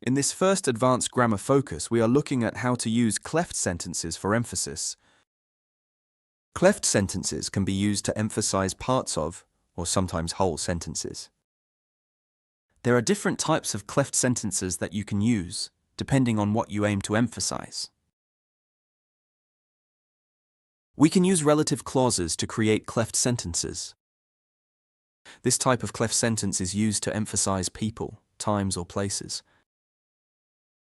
In this first advanced grammar focus, we are looking at how to use cleft sentences for emphasis. Cleft sentences can be used to emphasize parts of, or sometimes whole sentences. There are different types of cleft sentences that you can use, depending on what you aim to emphasize. We can use relative clauses to create cleft sentences. This type of cleft sentence is used to emphasize people, times, or places.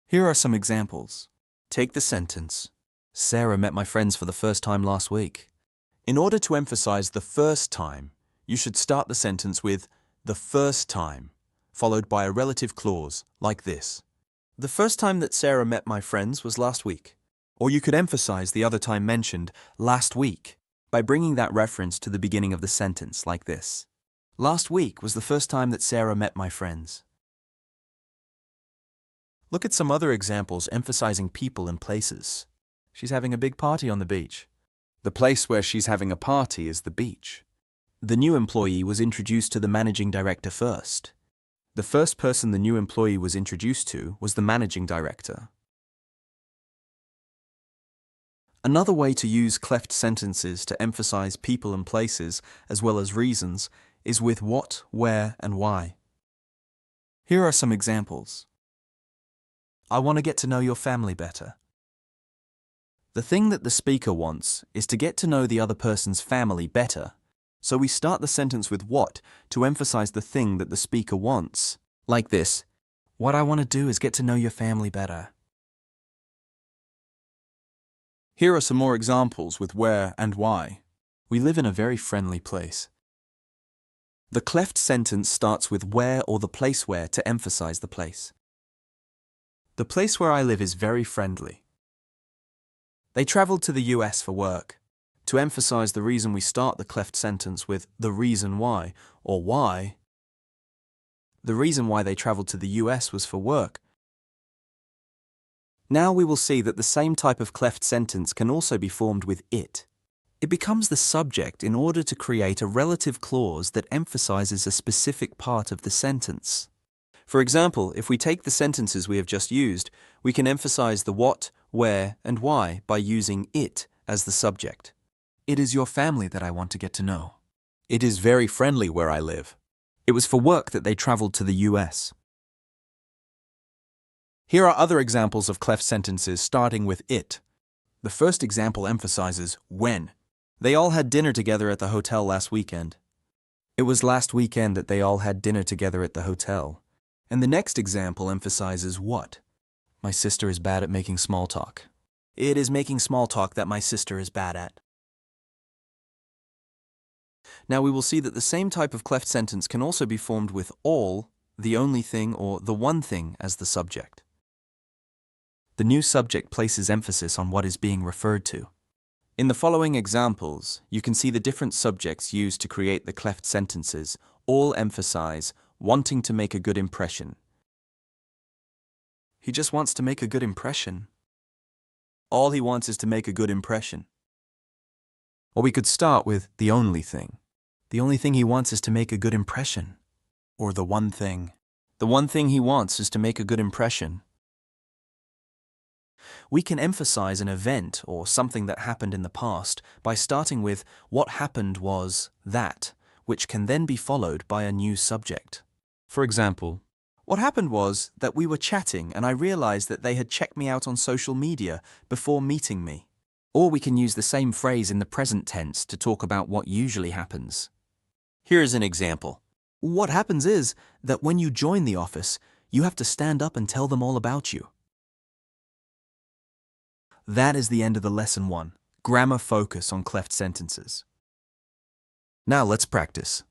Here are some examples. Take the sentence, Sarah met my friends for the first time last week. In order to emphasize the first time, you should start the sentence with the first time, followed by a relative clause like this. The first time that Sarah met my friends was last week. Or you could emphasize the other time mentioned, last week, by bringing that reference to the beginning of the sentence like this. Last week was the first time that Sarah met my friends. Look at some other examples emphasizing people and places. She's having a big party on the beach. The place where she's having a party is the beach. The new employee was introduced to the managing director first. The first person the new employee was introduced to was the managing director. Another way to use cleft sentences to emphasize people and places, as well as reasons, is with what, where, and why. Here are some examples. I want to get to know your family better. The thing that the speaker wants is to get to know the other person's family better, so we start the sentence with what to emphasize the thing that the speaker wants. Like this, what I want to do is get to know your family better. Here are some more examples with where and why. We live in a very friendly place. The cleft sentence starts with where or the place where to emphasize the place. The place where I live is very friendly. They traveled to the US for work. To emphasize the reason, we start the cleft sentence with the reason why, or why. The reason why they traveled to the US was for work. Now we will see that the same type of cleft sentence can also be formed with it. It becomes the subject in order to create a relative clause that emphasizes a specific part of the sentence. For example, if we take the sentences we have just used, we can emphasize the what, where, and why by using it as the subject. It is your family that I want to get to know. It is very friendly where I live. It was for work that they traveled to the US. Here are other examples of cleft sentences starting with it. The first example emphasizes when. They all had dinner together at the hotel last weekend. It was last weekend that they all had dinner together at the hotel. And the next example emphasizes what. My sister is bad at making small talk. It is making small talk that my sister is bad at. Now we will see that the same type of cleft sentence can also be formed with all, the only thing, or the one thing as the subject. The new subject places emphasis on what is being referred to. In the following examples, you can see the different subjects used to create the cleft sentences all emphasize wanting to make a good impression. He just wants to make a good impression. All he wants is to make a good impression. Or we could start with the only thing. The only thing he wants is to make a good impression. Or the one thing. The one thing he wants is to make a good impression. We can emphasize an event or something that happened in the past by starting with what happened was that, which can then be followed by a new subject. For example, what happened was that we were chatting and I realized that they had checked me out on social media before meeting me. Or we can use the same phrase in the present tense to talk about what usually happens. Here is an example. What happens is that when you join the office, you have to stand up and tell them all about you. That is the end of the lesson 1, grammar focus on cleft sentences. Now let's practice.